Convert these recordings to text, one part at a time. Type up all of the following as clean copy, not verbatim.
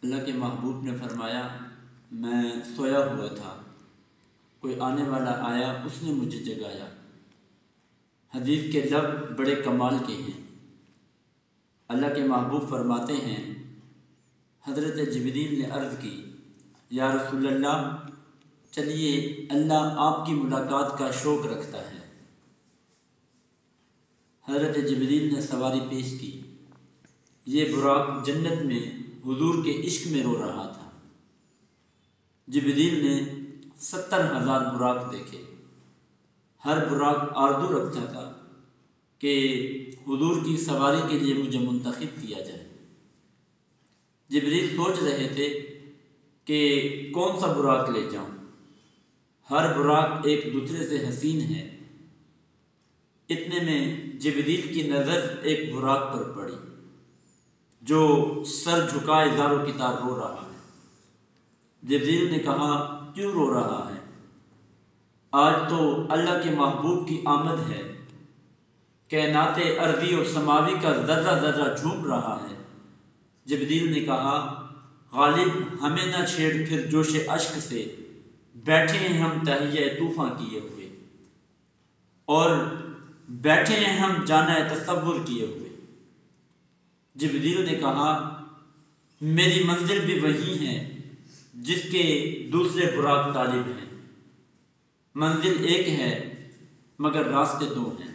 اللہ کے محبوب نے فرمایا میں سویا ہوا تھا، کوئی آنے والا آیا، اس نے مجھے جگایا۔ حدیث کے لفظ بڑے کمال کے ہیں۔ اللہ کے محبوب فرماتے ہیں حضرت جبریل نے عرض کی یا رسول اللہ چلیے اللہ آپ کی ملاقات کا شوق رکھتا ہے۔ حضرت جبریل نے سواری پیش کی۔ یہ براق جنت میں حضور کے عشق میں رو رہا تھا۔ جبریل نے 70,000 براق دیکھے، ہر براق آرزو رکھتا تھا کہ حضور کی سواری کے لیے مجھے منتخب کیا جائے۔ جبریل سوچ رہے تھے کہ کون سا براق لے جاؤں، ہر براق ایک دوسرے سے حسین ہے۔ اتنے میں جبریل کی نظر ایک براق پر پڑی جو سر جھکائے زاروں کی طرح رو رہا ہے۔ جبریل نے کہا کیوں رو رہا ہے؟ آج تو اللہ کے محبوب کی آمد ہے، کائنات ارضی اور سماوی کا ذرہ ذرہ جھوم رہا ہے۔ جبریل نے کہا غالب ہمیں نہ چھیڑ پھر جوش اشک سے، بیٹھے ہیں ہم تہیہ طوفاں کیے ہوئے، اور بیٹھے ہیں ہم جانا تصور کیے ہوئے۔ جبریل نے کہا میری منزل بھی وہی ہے جس کے دوسرے براق طالب ہیں، منزل ایک ہے مگر راستے دو ہیں۔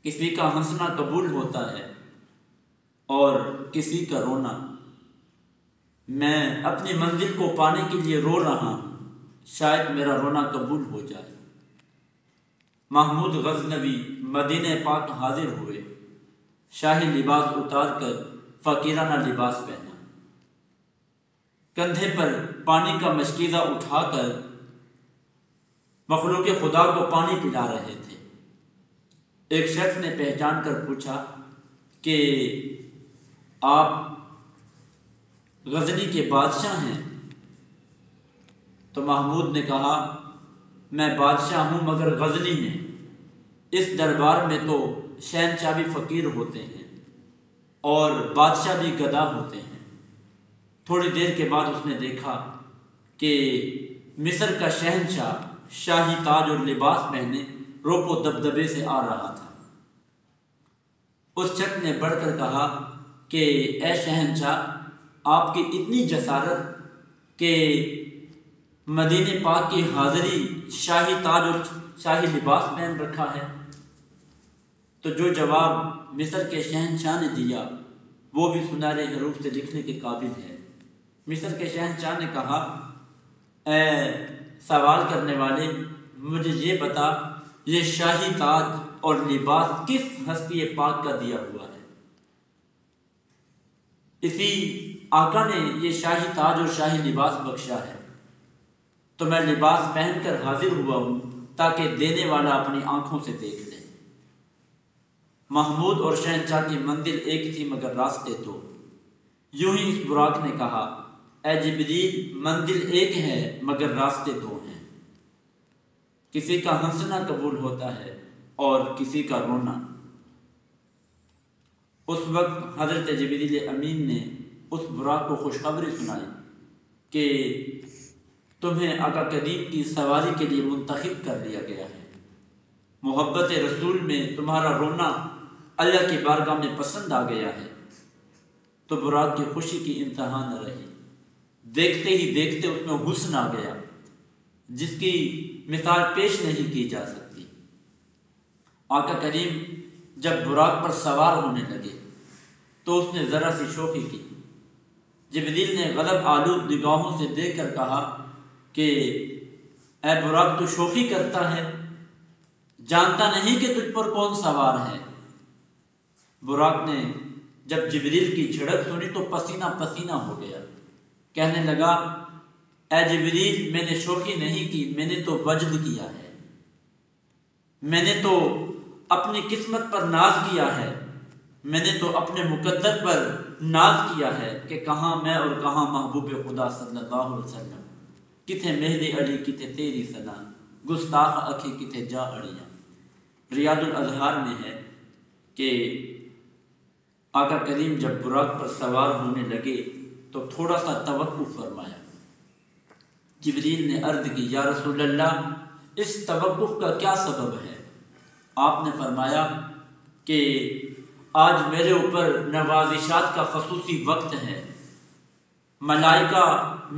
کسی کا ہنسنا قبول ہوتا ہے اور کسی کا رونا۔ میں اپنی منزل کو پانے کے لیے رو رہا ہوں، شاید میرا رونا قبول ہو جائے۔ محمود غزنوی مدینہ پاک حاضر ہوئے، شاہی لباس اتار کر فقیرانہ لباس پہنا، کندھے پر پانی کا مشکیزہ اٹھا کر مخلوق خدا کو پانی پلا رہے تھے۔ ایک شخص نے پہچان کر پوچھا کہ آپ غزنی کے بادشاہ ہیں؟ تو محمود نے کہا میں بادشاہ ہوں مگر غزنی میں، اس دربار میں تو شہنشاہ بھی فقیر ہوتے ہیں اور بادشاہ بھی گدا ہوتے ہیں۔ تھوڑی دیر کے بعد اس نے دیکھا کہ مصر کا شہنشاہ شاہی تاج اور لباس پہنے روپ و دبدبے سے آ رہا تھا۔ اس شخص نے بڑھ کر کہا کہ اے شہنشاہ آپ کی اتنی جسارت کہ مدینہ پاک کی حاضری شاہی تاج اور شاہی لباس پہن رکھا ہے۔ تو جو جواب مصر کے شہنشاہ نے دیا وہ بھی سنہرے حروف سے لکھنے کے قابل ہے۔ مصر کے شہنشاہ نے کہا اے سوال کرنے والے مجھے یہ بتا یہ شاہی تاج اور لباس کس ہستی پاک کا دیا ہوا ہے؟ اسی آقا نے یہ شاہی تاج اور شاہی لباس بخشا ہے، تو میں لباس پہن کر حاضر ہوا ہوں تاکہ دینے والا اپنی آنکھوں سے دیکھ لے۔ محمود اور شہنشاہ کی منزل ایک تھی مگر راستے دو۔ یوں ہی اس براق نے کہا اے جبریل منزل ایک ہے مگر راستے دو ہیں۔ کسی کا ہنسنا قبول ہوتا ہے اور کسی کا رونا۔ اس وقت حضرت جبریل امین نے اس براق کو خوشخبری سنائی کہ تمہیں آقا کریم کی سواری کے لیے منتخب کر لیا گیا ہے۔ محبت رسول میں تمہارا رونا اللہ کی بارگاہ میں پسند آ گیا ہے۔ تو براق کی خوشی کی انتہا نہ رہی، دیکھتے ہی دیکھتے اس میں حسن آ گیا جس کی مثال پیش نہیں کی جا سکتی۔ آقا کریم جب براق پر سوار ہونے لگے تو اس نے ذرا سی شوخی کی۔ جبریل نے غضب آلود نگاہوں سے دیکھ کر کہا کہ اے براق تو شوخی کرتا ہے، جانتا نہیں کہ تجھ پر کون سوار ہے؟ براق نے جب جبریل کی جھڑک سنی تو پسینہ پسینہ ہو گیا، کہنے لگا اے جبریل میں نے شوخی نہیں کی، میں نے تو وجد کیا ہے، میں نے تو اپنی قسمت پر ناز کیا ہے، میں نے تو اپنے مقدر پر ناز کیا ہے کہ کہاں میں اور کہاں محبوب خدا صلی اللہ علیہ وسلم، کتھے مہدی علی کتھے تیری صدا، گستاخ اکھی کتھے جا اڑیاں۔ ریاض الاذہار میں ہے کہ آقا کریم جب براق پر سوار ہونے لگے تو تو تھوڑا سا توقف فرمایا۔ جبریل نے عرض کی یا رسول اللہ اس توقف کا کیا سبب ہے؟ آپ نے فرمایا کہ آج میرے اوپر نوازشات کا خصوصی وقت ہے، ملائکہ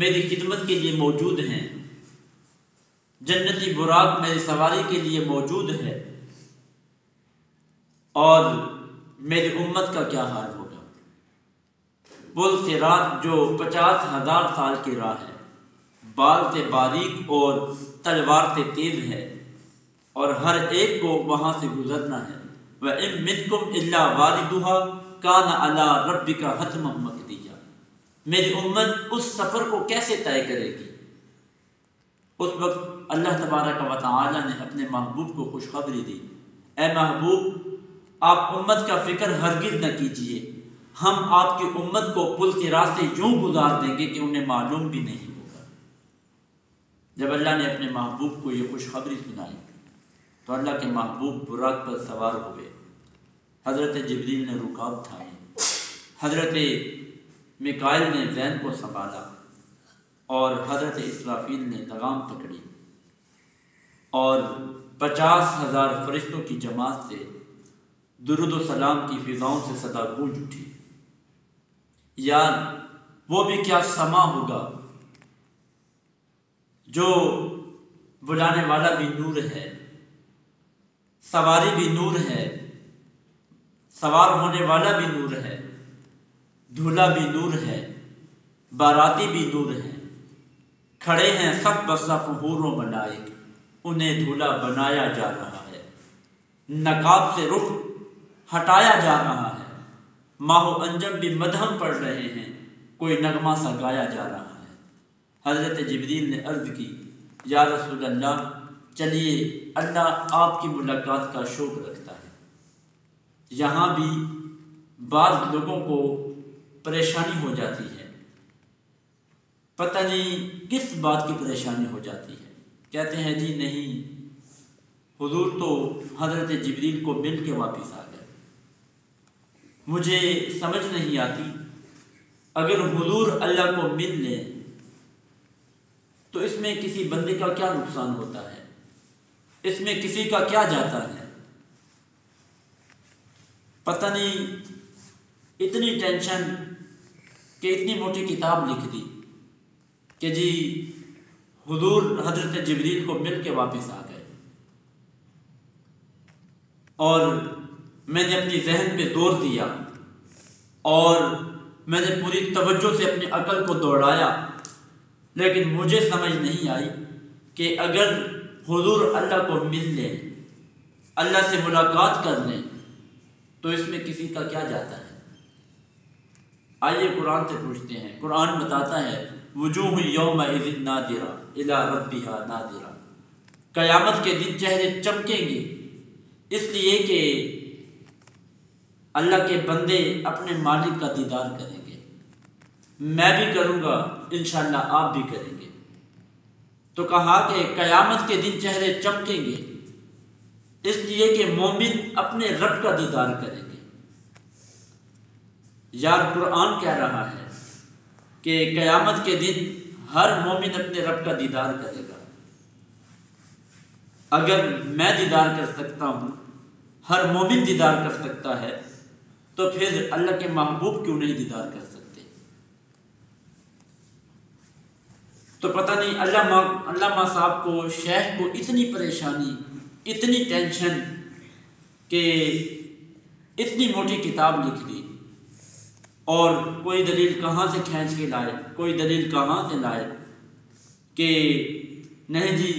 میری خدمت کے لیے موجود ہیں، جنتی براق میری سواری کے لیے موجود ہے، اور میری امت کا کیا حال ہوگا؟ پل صراط جو 50,000 سال کی راہ ہے، بال سے باریک اور تلوار سے تیز ہے، اور ہر ایک کو وہاں سے گزرنا ہے۔ وَإِن مِّنكُمْ إِلَّا وَارِدُهَا كَانَ عَلَىٰ رَبِّكَ حَتْمًا مَّقْضِيًّا۔ میری امت اس سفر کو کیسے طے کرے گی؟ اس وقت اللہ تبارک و تعالی نے اپنے محبوب کو خوشخبری دی، اے محبوب آپ امت کا فکر ہرگز نہ کیجیے، ہم آپ کی امت کو پل صراط سے یوں گزار دیں گے کہ انہیں معلوم بھی نہیں ہوگا۔ جب اللہ نے اپنے محبوب کو یہ خوشخبری سنائی تو اللہ کے محبوب براق پر سوار ہوئے۔ حضرت جبریل نے رکاب تھامی، حضرت میکائیل نے زین کو سنبھالا، اور حضرت اسرافیل نے لگام پکڑی، اور 50,000 فرشتوں کی جماعت سے درود و سلام کی فضاؤں سے صدا گونج اٹھی۔ یار وہ بھی کیا سما ہوگا جو بلانے والا بھی نور ہے، سواری بھی نور ہے، سوار ہونے والا بھی نور ہے، دھولا بھی نور ہے، باراتی بھی نور ہے، کھڑے ہیں سب بصف حور و ملائک، انہیں دھولا بنایا جا رہا ہے، نقاب سے رخ ہٹایا جا رہا ہے، ماہ و انجم بھی مدھم پڑھ رہے ہیں، کوئی نغمہ سا گایا جا رہا ہے۔ حضرت جبریل نے عرض کی یا رسول اللہ چلیے اللہ آپ کی ملاقات کا شوق رکھتا ہے۔ یہاں بھی بعض لوگوں کو پریشانی ہو جاتی ہے، پتہ نہیں کس بات کی پریشانی ہو جاتی ہے، کہتے ہیں جی نہیں حضور تو حضرت جبریل کو مل کے واپس آ گئے۔ مجھے سمجھ نہیں آتی اگر حضور اللہ کو مل لیں تو اس میں کسی بندے کا کیا نقصان ہوتا ہے، اس میں کسی کا کیا جاتا ہے؟ پتہ نہیں اتنی ٹینشن کہ اتنی موٹی کتاب لکھ دی کہ جی حضور حضرت جبریل کو مل کے واپس آ گئے، اور میں نے اپنی ذہن پہ زور دیا اور میں نے پوری توجہ سے اپنی عقل کو دوڑایا، لیکن مجھے سمجھ نہیں آئی کہ اگر حضور اللہ کو مل لیں، اللہ سے ملاقات کر لیں تو اس میں کسی کا کیا جاتا ہے؟ آئیے قرآن سے پوچھتے ہیں۔ قرآن بتاتا ہے وجوہ یومئذ ناظرہ الی ربہا ناظرہ، قیامت کے دن چہرے چمکیں گے اس لیے کہ اللہ کے بندے اپنے مالک کا دیدار کریں گے، میں بھی کروں گا انشاءاللہ آپ بھی کریں گے۔ تو کہا کہ قیامت کے دن چہرے چمکیں گے اس لیے کہ مومن اپنے رب کا دیدار کریں گے۔ یار قرآن کہہ رہا ہے کہ قیامت کے دن ہر مومن اپنے رب کا دیدار کرے گا۔ اگر میں دیدار کر سکتا ہوں، ہر مومن دیدار کر سکتا ہے، تو پھر اللہ کے محبوب کیوں نہیں دیدار کر سکتے؟ تو پتہ نہیں علامہ صاحب کو، شیخ کو اتنی پریشانی، اتنی ٹینشن کہ اتنی موٹی کتاب لکھ دی، اور کوئی دلیل کہاں سے کھینچ کے لائے، کوئی دلیل کہاں سے لائے کہ نہیں جی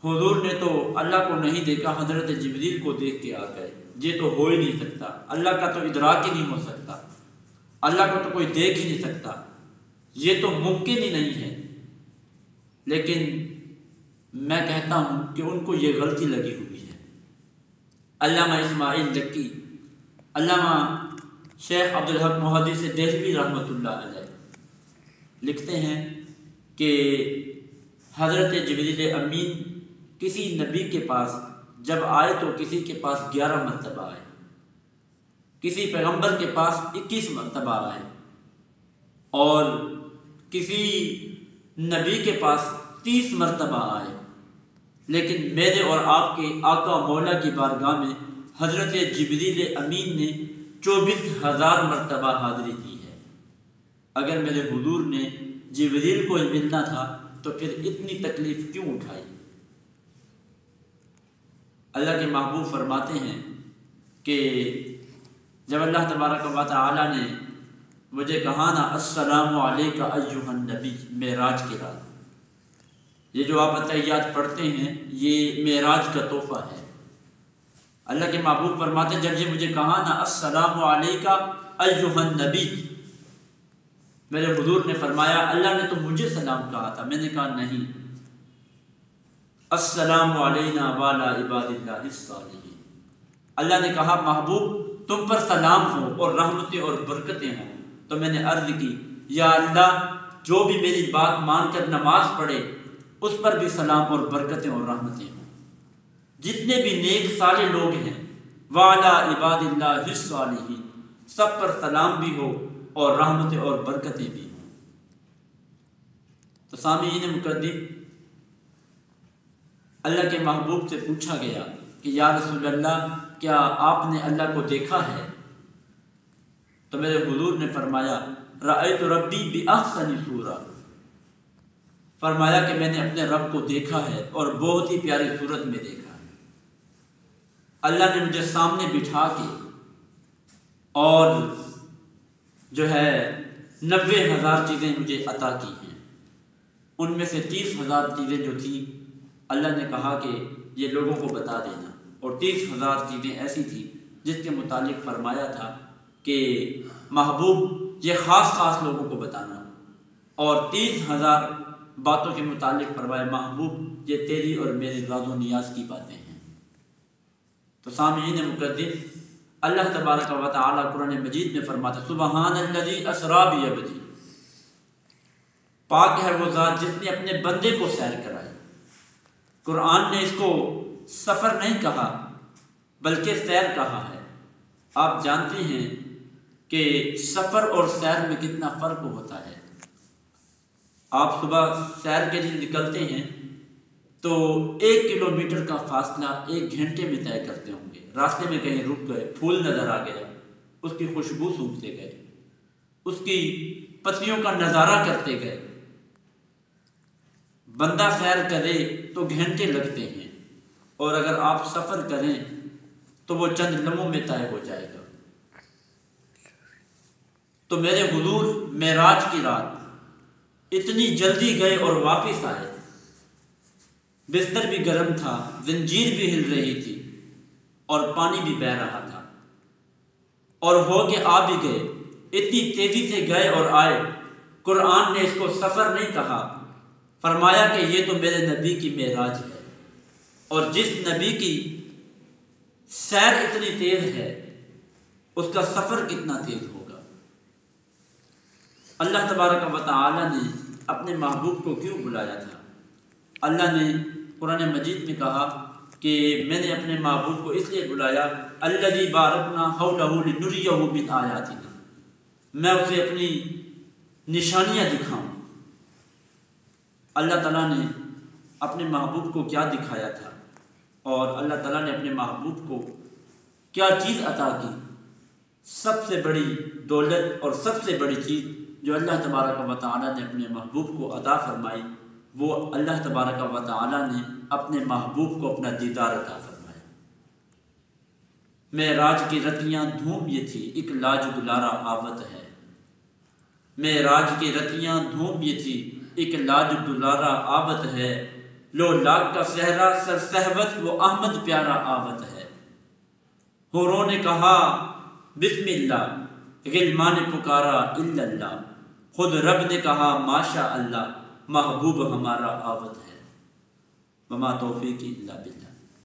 حضور نے تو اللہ کو نہیں دیکھا، حضرت جبریل کو دیکھ کے آ گئے، یہ تو ہو ہی نہیں سکتا، اللہ کا تو ادراک ہی نہیں ہو سکتا، اللہ کو تو کوئی دیکھ ہی نہیں سکتا، یہ تو ممکن ہی نہیں ہے۔ لیکن میں کہتا ہوں کہ ان کو یہ غلطی لگی ہوئی ہے۔ علامہ اسماعیل لکی، علامہ شیخ عبدالحق محدث دہلوی رحمۃ اللہ علیہ لکھتے ہیں کہ حضرت جبریل امین کسی نبی کے پاس جب آئے تو کسی کے پاس 11 مرتبہ آئے، کسی پیغمبر کے پاس 21 مرتبہ آئے، اور کسی نبی کے پاس 30 مرتبہ آئے، لیکن میرے اور آپ کے آقا مولا کی بارگاہ میں حضرت جبریل امین نے 24,000 مرتبہ حاضری کی ہے۔ اگر میرے حضور نے جبریل کو ملنا تھا تو پھر اتنی تکلیف کیوں اٹھائی؟ اللہ کے محبوب فرماتے ہیں کہ جب اللہ تبارک و تعالی نے مجھے کہا نا السلام علیک ایھا النبی معراج کی رات، یہ جو آپ اتحیات پڑھتے ہیں یہ معراج کا تحفہ ہے۔ اللہ کے محبوب فرماتے ہیں جب یہ مجھے کہا نا السلام علیک ایھا النبی، میرے حضور نے فرمایا اللہ نے تو مجھے سلام کہا تھا، میں نے کہا نہیں، السلام علینا وعلی عباد اللہ الصالحین۔ اللہ نے کہا محبوب تم پر سلام ہو اور رحمتیں اور برکتیں ہوں، تو میں نے عرض کی یا اللہ جو بھی میری بات مان کر نماز پڑھے اس پر بھی سلام اور برکتیں اور رحمتیں ہوں، جتنے بھی نیک صالح لوگ ہیں وعلی عباد اللہ الصالحین سب پر سلام بھی ہو اور رحمتیں اور برکتیں بھی ہوں۔ تو سامعین مقدم، اللہ کے محبوب سے پوچھا گیا کہ یا رسول اللہ کیا آپ نے اللہ کو دیکھا ہے؟ تو میرے حضور نے فرمایا رأیت ربی بأحسن صورہ، فرمایا کہ میں نے اپنے رب کو دیکھا ہے اور بہت ہی پیاری صورت میں دیکھا ہے۔ اللہ نے مجھے سامنے بٹھا کے اور جو ہے 90,000 چیزیں مجھے عطا کی ہیں، ان میں سے 30,000 چیزیں جو تھیں اللہ نے کہا کہ یہ لوگوں کو بتا دینا، اور 30,000 چیزیں ایسی تھیں جس کے متعلق فرمایا تھا کہ محبوب یہ خاص خاص لوگوں کو بتانا، اور 30,000 باتوں کے متعلق فرمایا محبوب یہ تیری اور میرے راز و نیاز کی باتیں ہیں۔ تو سامعین مقدم، اللہ تبارک و تعالی قرآن مجید میں فرماتا سبحان الذی اسری بعبدہ، پاک ہے وہ ذات جس نے اپنے بندے کو سیر کرائی۔ قرآن نے اس کو سفر نہیں کہا بلکہ سیر کہا ہے۔ آپ جانتے ہیں کہ سفر اور سیر میں کتنا فرق ہوتا ہے۔ آپ صبح سیر کے لیے نکلتے ہیں تو 1 کلومیٹر کا فاصلہ 1 گھنٹے میں طے کرتے ہوں گے، راستے میں کہیں رک گئے، پھول نظر آ گیا، اس کی خوشبو سونگھتے گئے، اس کی پتیوں کا نظارہ کرتے گئے۔ بندہ سیر کرے تو گھنٹے لگتے ہیں، اور اگر آپ سفر کریں تو وہ چند لمحوں میں طے ہو جائے گا۔ تو میرے حضور معراج کی رات اتنی جلدی گئے اور واپس آئے، بستر بھی گرم تھا، زنجیر بھی ہل رہی تھی اور پانی بھی بہہ رہا تھا، اور ہو کے آ بھی گئے، اتنی تیزی سے گئے اور آئے۔ قرآن نے اس کو سفر نہیں کہا، فرمایا کہ یہ تو میرے نبی کی معراج ہے، اور جس نبی کی سیر اتنی تیز ہے اس کا سفر کتنا تیز ہوگا۔ اللہ تبارک و تعالی نے اپنے محبوب کو کیوں بلایا تھا؟ اللہ نے قرآن مجید میں کہا کہ میں نے اپنے محبوب کو اس لیے بلایا الذی بارکنا حولہ لنریہ من آیاتنا، میں اسے اپنی نشانیاں دکھاؤں۔ اللہ تعالیٰ نے اپنے محبوب کو کیا دکھایا تھا، اور اللہ تعالیٰ نے اپنے محبوب کو کیا چیز عطا کی؟ سب سے بڑی دولت اور سب سے بڑی چیز جو اللہ تبارک و تعالیٰ نے اپنے محبوب کو عطا فرمائی، وہ اللہ تبارک و تعالیٰ نے اپنے محبوب کو اپنا دیدار عطا فرمایا۔ معراج کی رتیاں دھوم یہ تھی، ایک لاج دلارا آوت ہے۔ معراج کی رتیاں دھوم یہ تھی، ایک لاج دلارا آوت ہے۔ لو لاگ کا صحرا سر صحبت وہ احمد پیارا آوت ہے۔ حوروں نے کہا بسم اللہ، غلمان نے پکارا الا اللہ، خود رب نے کہا ماشاء اللہ، محبوب ہمارا آوت ہے۔ وما توفیقی الا باللہ۔